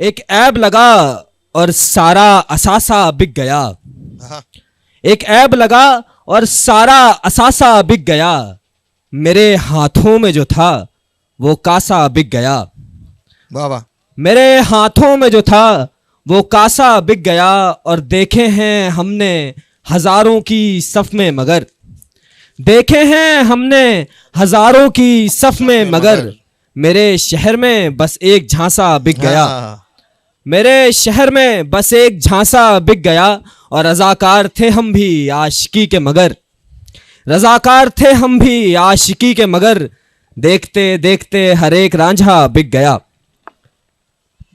एक ऐब लगा और सारा असासा बिक गया। हाँ। एक ऐब लगा और सारा असासा बिक गया। मेरे हाथों में जो था वो कासा बिक गया। वाह वाह। मेरे हाथों में जो था वो कासा बिक गया। और देखे हैं हमने हजारों की सफ में मगर, देखे हैं हमने हजारों की सफ में मगर, मेरे शहर में बस एक झांसा बिक गया। हाँ। मेरे शहर में बस एक झांसा बिक गया। और रजाकार थे हम भी आशिकी के मगर, रजाकार थे हम भी आशिकी के मगर, देखते देखते हर एक रांझा बिक गया।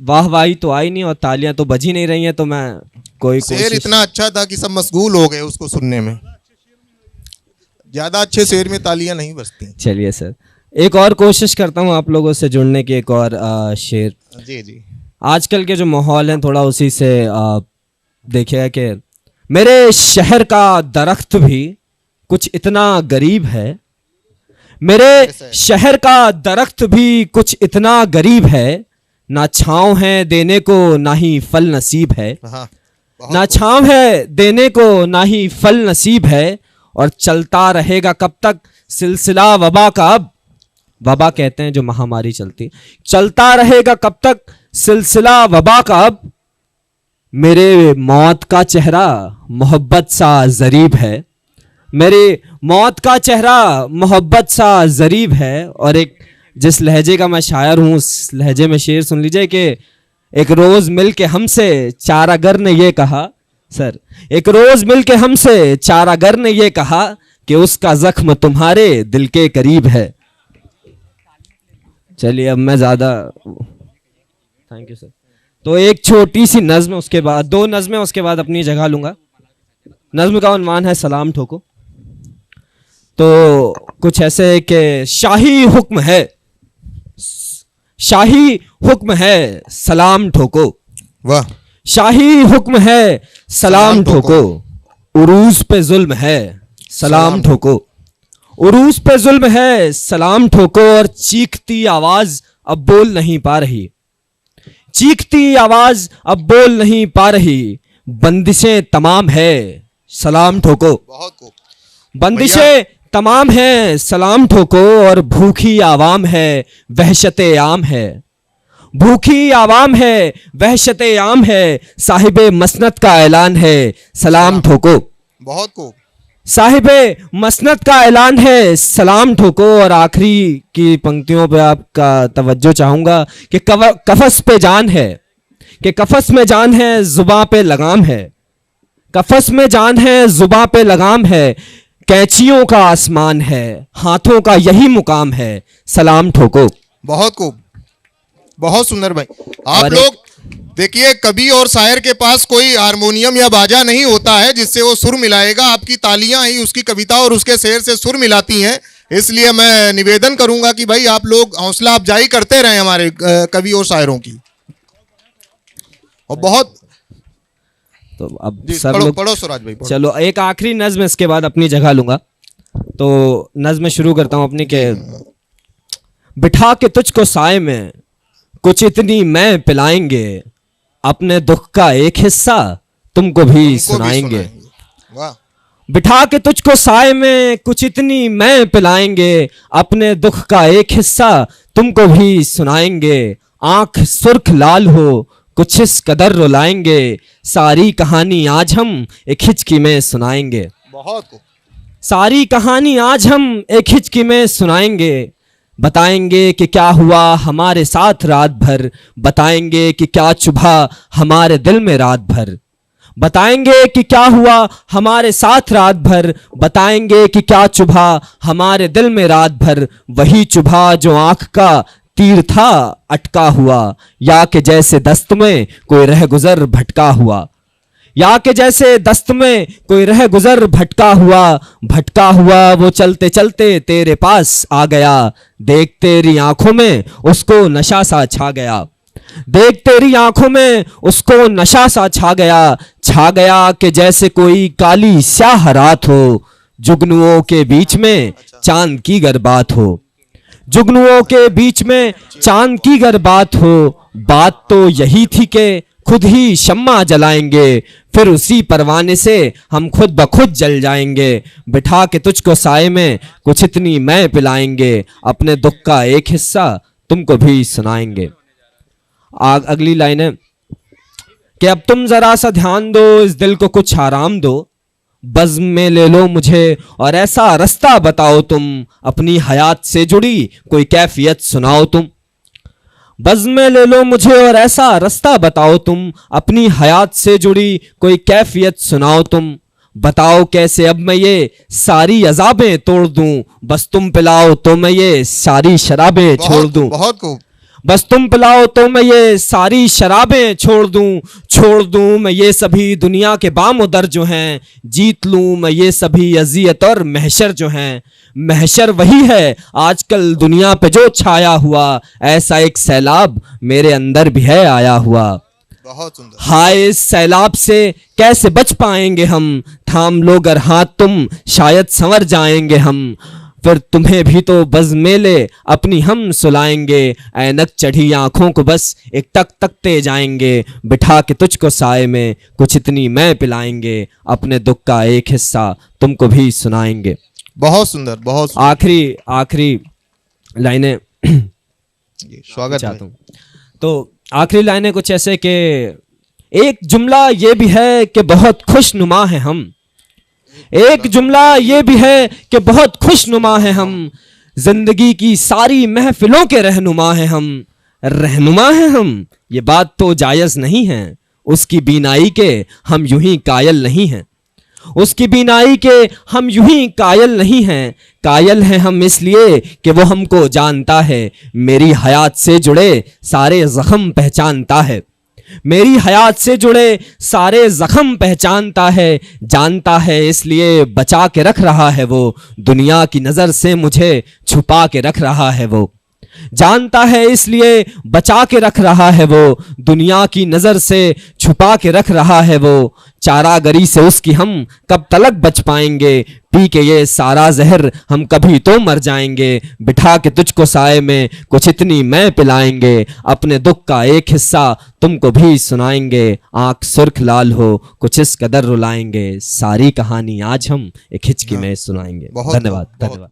वाह वाही तो आई नहीं और तालियां तो बज ही नहीं रही हैं, तो मैं कोई शेर इतना अच्छा था कि सब मशगूल हो गए उसको सुनने में। ज्यादा अच्छे शेर में तालियां नहीं बजती। चलिए सर, एक और कोशिश करता हूँ आप लोगों से जुड़ने की, एक और शेर। जी जी। आजकल के जो माहौल है थोड़ा उसी से देखिएगा कि मेरे शहर का दरख्त भी कुछ इतना गरीब है, मेरे शहर का दरख्त भी कुछ इतना गरीब है, ना छाँव है देने को ना ही फल नसीब है। हाँ, ना छाँव है देने को ना ही फल नसीब है। और चलता रहेगा कब तक सिलसिला वबा का, अब वबा कहते हैं जो महामारी चलती, चलता रहेगा कब तक सिलसिला वबा का अब। मेरे मौत का चेहरा मोहब्बत सा जरीब है, मेरे मौत का चेहरा मोहब्बत सा जरीब है। और एक जिस लहजे का मैं शायर हूँ उस लहजे में शेर सुन लीजिए कि एक रोज मिल के हमसे चारागर ने ये कहा, सर एक रोज मिल के हमसे चारागर ने ये कहा कि उसका जख्म तुम्हारे दिल के करीब है। चलिए अब मैं ज्यादा, थैंक यू सर। तो एक छोटी सी नज्म, उसके बाद दो नज्में, उसके बाद अपनी जगह लूंगा। नज्म का उन्वान है सलाम ठोको। तो कुछ ऐसे है कि शाही हुक्म है, शाही हुक्म है सलाम ठोको। वाह। शाही हुक्म है सलाम ठोको, उरूज पे जुल्म है सलाम ठोको, उरूज पे जुल्म है सलाम ठोको। और चीखती आवाज अब बोल नहीं पा रही, चीखती आवाज अब बोल नहीं पा रही, बंदिशें तमाम है सलाम ठोको। बहुत खूब। बंदिशें तमाम है सलाम ठोको। और भूखी आवाम है वहशते आम है, भूखी आवाम है वहशते आम है, साहिबे मसनत का ऐलान है सलाम ठोको। बहुत खूब। साहिबे मसनत का ऐलान है सलाम ठोको। और आखिरी की पंक्तियों पे आपका तवज्जो चाहूंगा कि कफस पे जान है, कि कफस में जान है जुबां पे लगाम है, कफस में जान है जुबां पे लगाम है, कैंचियों का आसमान है हाथों का यही मुकाम है सलाम ठोको। बहुत खूब, बहुत सुंदर भाई। आप लोग देखिए, कवि और शायर के पास कोई हारमोनियम या बाजा नहीं होता है जिससे वो सुर मिलाएगा। आपकी तालियां ही उसकी कविता और उसके शेर से सुर मिलाती हैं। इसलिए मैं निवेदन करूंगा कि भाई आप लोग हौसला अफजाई करते रहें हमारे कवि और शायरों की। और बहुत तो अब सब लोग पढ़ो सुराज भाई, पढ़ो। चलो एक आखिरी नज्म, इसके बाद अपनी जगह लूंगा। तो नज्म शुरू करता हूं अपनी के। बिठा के तुझको साए में कुछ इतनी मैं पिलाएंगे, अपने दुख का एक हिस्सा तुमको भी सुनाएंगे। वाह। बिठा के तुझको साए में कुछ इतनी मैं पिलाएंगे, अपने दुख का एक हिस्सा तुमको भी सुनाएंगे। आंख सुर्ख लाल हो कुछ इस कदर रुलाएंगे, सारी कहानी आज हम एक हिचकी में सुनाएंगे। बहुत खूब। सारी कहानी आज हम एक हिचकी में सुनाएंगे, बताएंगे कि क्या हुआ हमारे साथ रात भर, बताएंगे कि क्या चुभा हमारे दिल में रात भर, बताएंगे कि क्या हुआ हमारे साथ रात भर, बताएंगे कि क्या चुभा हमारे दिल में रात भर। वही चुभा जो आंख का तीर था अटका हुआ, या कि जैसे दस्त में कोई रह गुजर भटका हुआ, या कि जैसे दस्त में कोई रह गुजर भटका हुआ, भटका हुआ वो चलते चलते तेरे पास आ गया, देख तेरी आंखों में उसको नशा सा छा गया, देख तेरी आंखों में उसको नशा सा छा गया कि जैसे कोई काली स्याह रात हो, जुगनुओं के बीच में चांद की गर बात हो, जुगनुओं के बीच में चांद की अगर बात हो, बात तो यही थी कि खुद ही शम्मा जलाएंगे, फिर उसी परवाने से हम खुद ब खुद जल जाएंगे। बिठा के तुझको साए में कुछ इतनी मैं पिलाएंगे, अपने दुख का एक हिस्सा तुमको भी सुनाएंगे। अगली लाइन है कि अब तुम जरा सा ध्यान दो, इस दिल को कुछ आराम दो, बज़्म में ले लो मुझे और ऐसा रास्ता बताओ तुम, अपनी हयात से जुड़ी कोई कैफियत सुनाओ तुम। बज़्म में ले लो मुझे और ऐसा रास्ता बताओ तुम, अपनी हयात से जुड़ी कोई कैफियत सुनाओ तुम। बताओ कैसे अब मैं ये सारी अजाबें तोड़ दूं, बस तुम पिलाओ तो मैं ये सारी शराबें छोड़ दूं। बहुत खूब। बस तुम पिलाओ तो मैं ये सारी शराबें छोड़ दूं मैं ये सभी दुनिया के बामुदर जो हैं, जीत लूं मैं ये सभी अजियत और महशर जो हैं। महशर वही है आजकल दुनिया पे जो छाया हुआ, ऐसा एक सैलाब मेरे अंदर भी है आया हुआ। बहुत सुंदर। हाय इस सैलाब से कैसे बच पाएंगे हम, थाम लो अगर हाथ तुम शायद संवर जाएंगे हम। फिर तुम्हें भी तो बज़्म में ले अपनी हम सुलाएंगे, ऐनक चढ़ी आंखों को बस एक टक तकते जाएंगे। बिठा के तुझको साए में कुछ इतनी मैं पिलाएंगे, अपने दुख का एक हिस्सा तुमको भी सुनाएंगे। बहुत सुंदर, बहुत सुंदर। आखिरी लाइनें स्वागत चाहता हूँ। तो आखिरी लाइनें कुछ ऐसे कि एक जुमला ये भी है कि बहुत खुशनुमा है हम, एक जुमला ये भी है कि बहुत खुशनुमा है हम, जिंदगी की सारी महफिलों के रहनुमा है हम। रहनुमा है हम, ये बात तो जायज़ नहीं है, उसकी बीनाई के हम यूं ही कायल नहीं हैं। उसकी बीनाई के हम यूं ही कायल नहीं हैं। कायल हैं हम इसलिए कि वो हमको जानता है, मेरी हयात से जुड़े सारे जख्म पहचानता है। मेरी हयात से जुड़े सारे जख्म पहचानता है, जानता है इसलिए बचा के रख रहा है वो, दुनिया की नज़र से मुझे छुपा के रख रहा है वो। जानता है इसलिए बचा के रख रहा है वो, दुनिया की नज़र से छुपा के रख रहा है वो। चारागरी से उसकी हम कब तलक बच पाएंगे, पी के ये सारा जहर हम कभी तो मर जाएंगे। बिठा के तुझको साए में कुछ इतनी मैं पिलाएंगे, अपने दुख का एक हिस्सा तुमको भी सुनाएंगे। आंख सुर्ख लाल हो कुछ इस कदर रुलाएंगे, सारी कहानी आज हम एक हिचकी में सुनाएंगे। धन्यवाद।